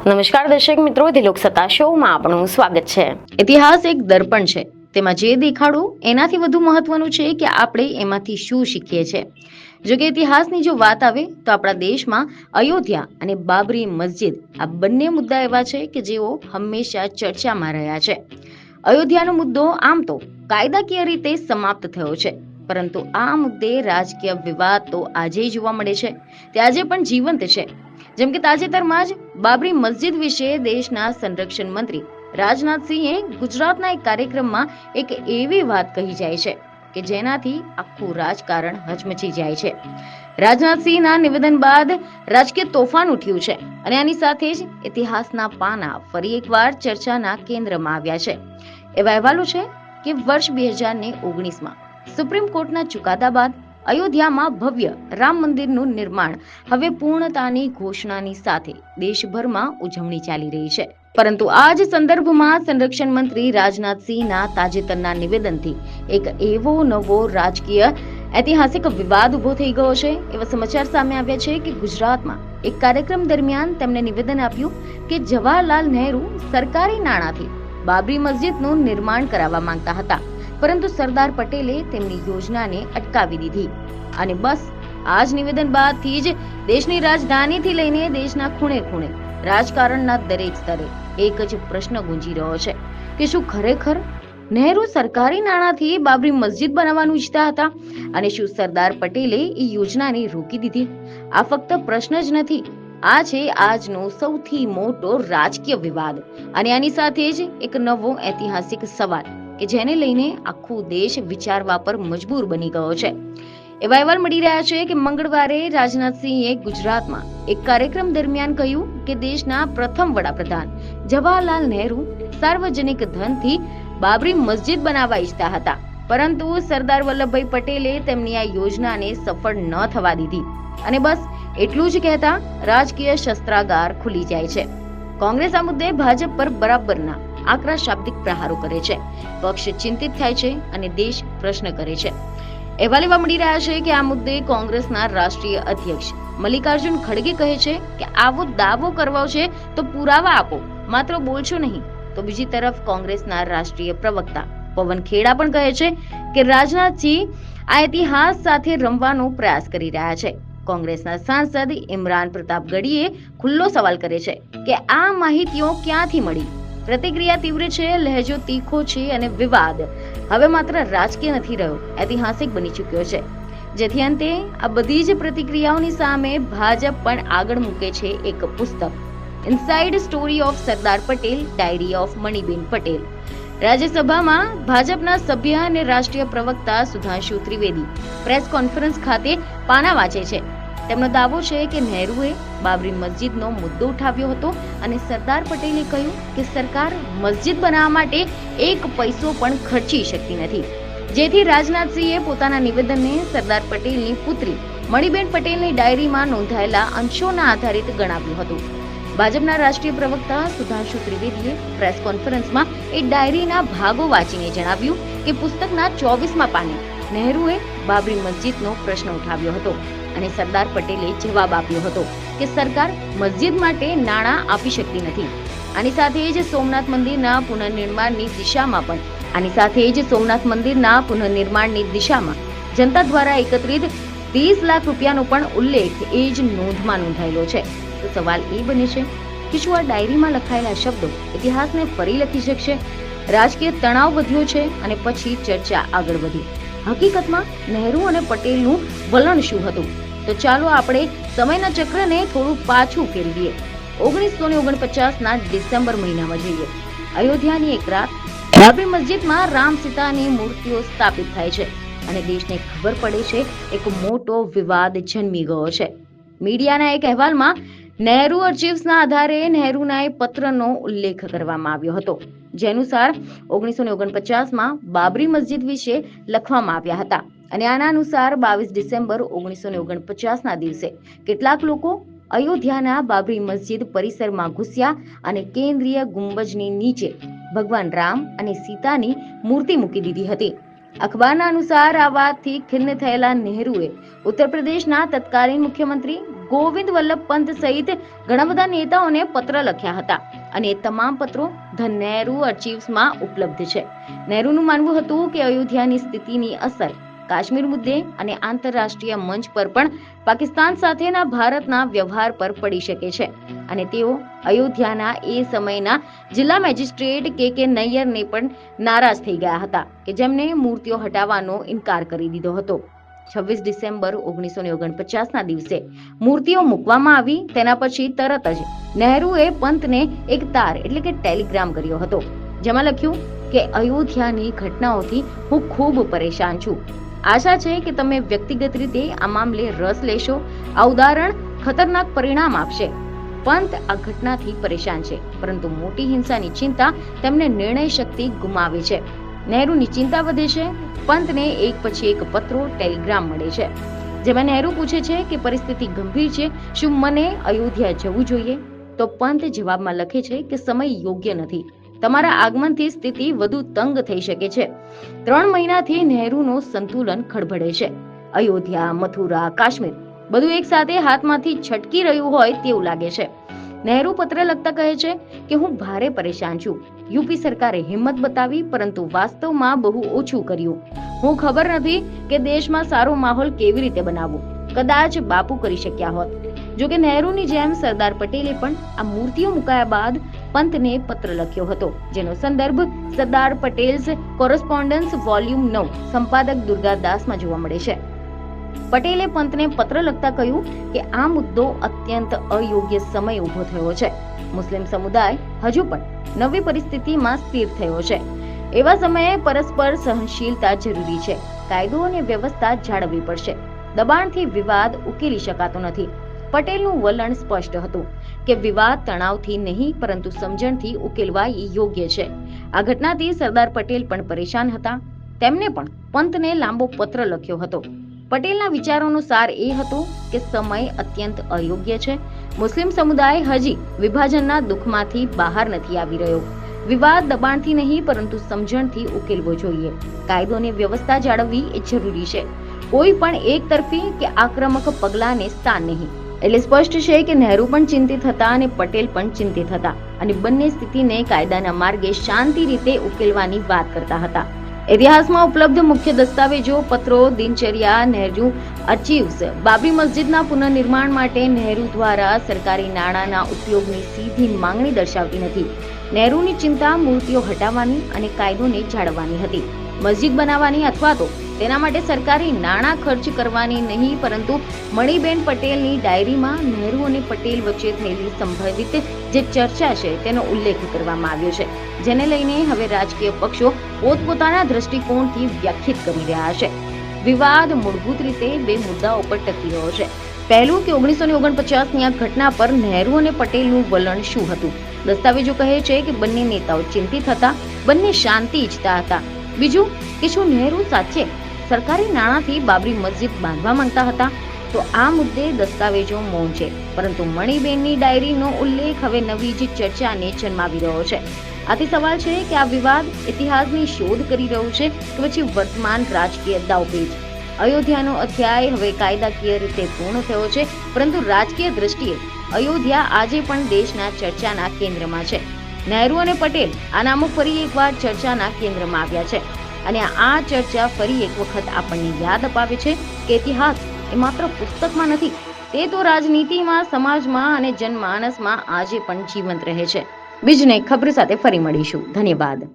નમસ્કાર દર્શક મિત્રો, દિલોક સત્તા શોમાં આપનું સ્વાગત છે। ઇતિહાસ એક દર્પણ છે, તેમાં જે દેખાડો એનાથી વધુ મહત્વનું છે કે આપણે એમાંથી શું શીખીએ છીએ। જો કે ઇતિહાસની જો વાત આવે તો આપણા દેશમાં અયોધ્યા અને બાબરી મસ્જિદ આ બંને મુદ્દા એવા છે કે જેઓ હંમેશા ચર્ચામાં રહ્યા છે। અયોધ્યાનો મુદ્દો આમ તો કાયદાકીય રીતે સમાપ્ત થયો છે, પરંતુ આ મુદ્દે રાજકીય વિવાદ તો આજે જોવા મળે છે, તે આજે પણ જીવંત છે। જેમ કે તાજેતરમાં જ બાબરી મસ્જિદ વિશે દેશના સંરક્ષણ મંત્રી રાજનાથસિંહે ગુજરાતના એક કાર્યક્રમમાં એક એવી વાત કહી જાય છે કે જેનાથી આખું રાજકારણ હચમચી જાય છે। રાજનાથસિંહના નિવેદન બાદ રાજકીય તોફાન ઉઠ્યું છે અને આની સાથે જ ઇતિહાસના પાના ફરી એકવાર ચર્ચાના કેન્દ્રમાં આવ્યા છે। એવા અહેવાલો છે કે વર્ષ 2019માં સુપ્રીમ કોર્ટના ચુકાદા બાદ અયોધ્યામાં ભવ્ય રામ મંદિરનું નિર્માણ હવે પૂર્ણતાની ઘોષણાની સાથે દેશભરમાં ઉજવણી ચાલી રહી છે। પરંતુ આ જ સંદર્ભમાં સંરક્ષણ મંત્રી રાજનાથસિંહના તાજેતરના નિવેદનથી એક એવો નવો રાજકીય ઐતિહાસિક વિવાદ ઉભો થઈ ગયો છે। એવા સમાચાર સામે આવ્યા છે કે ગુજરાતમાં એક કાર્યક્રમ દરમિયાન તેમણે નિવેદન આપ્યું કે જવાહરલાલ નહેરુ સરકારી નાણાંથી બાબરી મસ્જિદનું નિર્માણ કરાવવા માંગતા હતા, પરંતુ સરદાર પટેલે તેમની યોજનાને અટકાવી દીધી। અને બસ આ જ નિવેદન બાદથી જ દેશની રાજધાનીથી લઈને દેશના ખૂણે ખૂણે રાજકારણના દરેક સ્તરે એક જ પ્રશ્ન ગુંજી રહ્યો છે કે શું ખરેખર નહેરુ સરકારી નાણાંથી બાબરી મસ્જિદ બનાવવાનું ઈચ્છતા હતા અને શું સરદાર પટેલે એ યોજનાને રોકી દીધી? આ ફક્ત પ્રશ્ન જ નથી, આ છે આજનો સૌથી મોટો રાજકીય વિવાદ અને આની સાથે જ એક નવો ઐતિહાસિક સવાલ કે જેને લઈને આખો દેશ વિચારવા પર મજબૂર બની ગયો છે। એવા અહેવાલ મળી રહ્યા છે કે મંગળવારે રાજનાથસિંહે ગુજરાતમાં એક કાર્યક્રમ દરમિયાન કહ્યું કે દેશના પ્રથમ વડાપ્રધાન જવાહરલાલ નહેરુ સાર્વજનિક ધનથી બાબરી મસ્જિદ બનાવવા ઈચ્છતા હતા, પરંતુ સરદાર વલ્લભભાઈ પટેલે તેમની આ યોજનાને સફળ ન થવા દીધી। અને બસ એટલું જ કહેતા રાજકીય શસ્ત્રાગાર ખુલી જાય છે। કોંગ્રેસ આ મુદ્દે ભાજપ પર બરાબરના આકરા શાબ્દિક પ્રહારો કરે છે, પક્ષ ચિંતિત થાય છે અને દેશ પ્રશ્ન કરે છે। અહેવાલ એવા મળી રહ્યા છે કે આ મુદ્દે કોંગ્રેસના રાષ્ટ્રીય અધ્યક્ષ મલ્લિકાર્જુન ખડગે કહે છે કે આવો દાવો કરવો છે તો પુરાવા આપો, માત્ર બોલશો નહીં। તો બીજી તરફ કોંગ્રેસના રાષ્ટ્રીય પ્રવક્તા પવન ખેડા પણ કહે છે કે રાજનાથજી આ ઇતિહાસ સાથે રમવાનો પ્રયાસ કરી રહ્યા છે। કોંગ્રેસના સાંસદ ઇમરાન પ્રતાપ ગઢીએ ખુલ્લો સવાલ કરે છે કે આ માહિતીઓ ક્યાંથી મળી? પ્રતિક્રિયા તીવ્ર છે, લહેજો તીખો છે અને વિવાદ હવે માત્ર રાજકીય નથી રહ્યો, ઐતિહાસિક બની ચૂક્યો છે। જેથી અંતે આ બધી જ પ્રતિક્રિયાઓની સામે ભાજપ પણ આગળ મૂકે છે એક પુસ્તક, inside story of Sardar Patel, diary of Maniben Patel. રાજ્યસભામાં ભાજપના સભ્ય અને રાષ્ટ્રીય પ્રવક્તા સુધાંશુ ત્રિવેદી પ્રેસ કોન્ફરન્સ ખાતે પાના વાંચે છે। તેમનો દાવો છે કે નહેરુએ બાબરી મસ્જિદનો મુદ્દો ઉઠાવ્યો હતો અને સરદાર પટેલે કહ્યું કે સરકાર મસ્જિદ બનાવવા માટે એક પૈસો પણ ખર્ચી શકતી નથી, જેથી રાજનાથસિંહે પોતાના નિવેદનને સરદાર પટેલની પુત્રી મણિબેન પટેલની ડાયરીમાં નોંધાયેલા અંશોના આધારિત ગણાવ્યું હતું। ભાજપના રાષ્ટ્રીય પ્રવક્તા સુધાંશુ ત્રિવેદીએ પ્રેસ કોન્ફરન્સમાં એ ડાયરીના ભાગો વાંચીને જણાવ્યું કે પુસ્તકના 24મા પાને નહેરુએ બાબરી મસ્જિદનો પ્રશ્ન ઉઠાવ્યો હતો અને સરદાર પટેલે જવાબ આપ્યો હતો કે સરકાર મસ્જિદ માટે નાણાં આપી શકતી નથી। આની સાથે જ સોમનાથ મંદિરના પુનર્નિર્માણની દિશામાં જનતા દ્વારા એકત્રિત 30 લાખ રૂપિયાનો પણ ઉલ્લેખ એ જ નોંધમાં નોંધાયેલો છે। તો સવાલ એ બને છે કે શું આ ડાયરીમાં લખાયેલા શબ્દો ઇતિહાસને ફરી લખી શકશે? રાજકીય તણાવ વધ્યો છે અને પછી ચર્ચા આગળ વધી। હકીકતમાં નહેરુ અને પટેલનું વલણ શું હતું? તો ચાલો આપણે સમયના ચક્રને થોડું પાછું ફેરવીએ। 1949ના ડિસેમ્બર મહિનામાં જઈએ। અયોધ્યાની એક રાત બાબરી મસ્જિદમાં રામ સીતાની મૂર્તિઓ સ્થાપિત થાય છે અને દેશને ખબર પડે છે એક મોટો વિવાદ જન્મી ગયો છે। મીડિયાના એક અહેવાલમાં નહેરુ આર્ચીવ્સના આધારે નહેરુના એ પત્રનો ઉલ્લેખ કરવામાં આવ્યો હતો, જે અનુસાર 1949માં બાબરી મસ્જિદ વિશે લખવામાં આવ્યા હતા અને આના અનુસાર 22 ડિસેમ્બર 1949ના દિવસે કેટલાક લોકો અયોધ્યાના બાબરી મસ્જિદ પરિસરમાં ઘૂસ્યા અને કેન્દ્રીય ગુંબજની નીચે ભગવાન રામ અને સીતાની મૂર્તિ મૂકી દીધી હતી। અખબારના અનુસાર આ વાતથી ખિન્ન થયેલા નહેરુએ ઉત્તર પ્રદેશના તત્કાલીન મુખ્યમંત્રી ગોવિંદ વલ્લભ પંત સહિત ઘણા બધા નેતાઓને પત્ર લખ્યા હતા અને એ તમામ પત્રો ધ નહેરુ આર્ચીવ્સમાં ઉપલબ્ધ છે. નહેરુનું માનવું હતું કે અયોધ્યાની સ્થિતિની અસર કાશ્મીર મુદ્દે અને આંતરરાષ્ટ્રીય મંચ પર પણ પાકિસ્તાન સાથેના ભારતના વ્યવહાર પર પડી શકે છે અને તેઓ અયોધ્યાના એ સમયના જિલ્લા મેજિસ્ટ્રેટ કે નૈયરને પણ નારાજ થઈ ગયા હતા કે જેમને મૂર્તિઓ હટાવવાનો ઇનકાર કરી દીધો હતો. 26 ડિસેમ્બર 1949ના દિવસે મૂર્તિઓ મૂકવામાં આવી. તેના પછી તરત જ નહેરુએ પંતને એક તાર એટલે કે ટેલિગ્રામ કર્યો હતો, જેમાં લખ્યું કે અયોધ્યાની ઘટનાઓથી હું ખૂબ પરેશાન છું. આશા છે કે તમે વ્યક્તિગત રીતે આ મામલે રસ લેશો. આ ઉદાહરણ ખતરનાક પરિણામ આપશે. પંત આ ઘટનાથી પરેશાન છે, પરંતુ મોટી હિંસાની ચિંતા તેમને નિર્ણય શક્તિ ગુમાવે છે. નહેરુની ચિંતા વધે છે. પંતને એક પછી એક પત્રો, ટેલિગ્રામ મળે છે, જેમાં નહેરુ પૂછે છે કે પરિસ્થિતિ ગંભીર છે, શું મને અયોધ્યા જવું જોઈએ? તો પંત જવાબમાં લખે છે કે સમય યોગ્ય નથી, તમારા આગમનથી સ્થિતિ વધુ તંગ થઈ શકે છે. 3 મહિનાથી નહેરુનું સંતુલન ખડબડે છે. અયોધ્યા, મથુરા, કાશ્મીર બધું એક સાથે હાથમાંથી છટકી રહ્યું હોય તેવું લાગે છે. નહેરુ પત્ર લખતા કહે છે કે હું ભારે પરેશાન છું. યુપી સરકારે હિંમત બતાવી, પરંતુ વાસ્તવમાં બહુ ઓછું કર્યું. હું ખબર નથી કે દેશમાં સારો માહોલ કેવી રીતે બનાવવો. કદાચ બાપુ કરી શક્યા હોત. જોકે નહેરુની જેમ સરદાર પટેલે પણ આ મૂર્તિઓ મુકાયા બાદ પંતને પત્ર લખ્યો હતો, જેનો સંદર્ભ સરદાર પટેલ્સ કોરસ્પોન્ડન્સ વોલ્યુમ 9 સંપાદક દુર્ગાદાસમાં જોવા મળે છે. પટેલે પંતને પત્ર લખતા કહ્યું કે આ મુદ્દો અત્યંત અયોગ્ય સમય ઊભો થયો છે. મુસ્લિમ સમુદાય હજુ પણ નવી પરિસ્થિતિમાં સ્થિર થયો છે. એવા સમયે પરસ્પર સહનશીલતા જરૂરી છે. કાયદો અને વ્યવસ્થા જાળવવી પડશે. દબાણથી વિવાદ ઉકેલી શકાતો નથી. પટેલનું વલણ સ્પષ્ટ હતું કે વિવાદ તણાવથી નહીં, પરંતુ સમજણથી ઉકેલવા યોગ્ય છે. આ ઘટનાથી સરદાર પટેલ પણ પરેશાન હતા. તેમને પણ પંતને લાંબો પત્ર લખ્યો હતો. પટેલના વિચારોનો સાર એ હતો કે સમય અત્યંત અયોગ્ય છે. મુસ્લિમ સમુદાય હજી વિભાજનના દુઃખમાંથી બહાર નથી આવી રહ્યો. વિવાદ દબાણથી નહીં, પરંતુ સમજણથી ઉકેલવો જોઈએ. કાયદો અને વ્યવસ્થા જાળવવી એ જરૂરી છે. કોઈ પણ એકતરફી કે આક્રમક પગલાંને સ્થાન નહીં. એટલે સ્પષ્ટ છે કે નહેરુ પણ ચિંતિત હતા અને પટેલ પણ ચિંતિત હતા અને બંને સ્થિતિને કાયદાના માર્ગે શાંતિ રીતે ઉકેલવાની વાત કરતા હતા. ઇતિહાસમાં ઉપલબ્ધ મુખ્ય દસ્તાવેજો, પત્રો, દિનચર્યા, નહેરુ આર્ચીવ્સ બાબરી મસ્જિદના પુનઃનિર્માણ માટે નહેરુ દ્વારા સરકારી નાણાંના ઉપયોગની સીધી માંગણી દર્શાવતી નથી. નહેરુની ચિંતા મૂર્તિઓ હટાવવાની અને કાયદોને જાળવવાની હતી. મસ્જિદ બનાવવાની અથવા તો તેના માટે સરકારી નાણાં ખર્ચ કરવાની નહીં, પરંતુ મણિબેન પટેલની ડાયરીમાં નહેરુ અને પટેલ વચ્ચે થયેલી સંભવિત જે ચર્ચા છે તેનો ઉલ્લેખ કરવામાં આવ્યો છે, જેને લઈને હવે રાજકીય પક્ષો પોતપોતાના દ્રષ્ટિકોણથી વ્યાખ્યાયિત કરી રહ્યા છે. વિવાદ મૂળભૂત રીતે બે મુદ્દાઓ પર ટકી રહ્યો છે. પહેલું કે 1949ની આ ઘટના પર નહેરુ અને પટેલનું વલણ શું હતું. દસ્તાવેજો કહે છે કે બંને નેતાઓ ચિંતિત હતા, બંને શાંતિ ઈચ્છતા હતા. બીજું કે શું નહેરુ સાચે સરકારી નાણાંથી બાબરી મસ્જિદ બાંધવા માંગતા હતા? તો આ મુદ્દે દસ્તાવેજો મૌન છે, પરંતુ મણિબેનની ડાયરીનો ઉલ્લેખ હવે નવી જ ચર્ચાને જન્માવી રહ્યો છે. આથી સવાલ છે કે આ વિવાદ ઇતિહાસની શોધ કરી રહ્યું છે કે પછી વર્તમાન રાજકીય દાવપેચ. અયોધ્યાનો અધ્યાય હવે કાયદાકીય રીતે પૂર્ણ થયો છે, પરંતુ રાજકીય દ્રષ્ટિએ અયોધ્યા આજે પણ દેશના ચર્ચાના કેન્દ્રમાં છે. નહેરુ અને પટેલ આ નામો ફરી એકવાર ચર્ચાના કેન્દ્રમાં આવ્યા છે અને આ ચર્ચા ફરી એક વખત આપણને યાદ અપાવે છે કે ઇતિહાસ એ માત્ર પુસ્તકમાં નથી, તે તો રાજનીતિમાં, સમાજમાં અને જનમાનસમાં આજે પણ જીવંત રહે છે. બીજને ખબર સાથે ફરી મળીશું. ધન્યવાદ.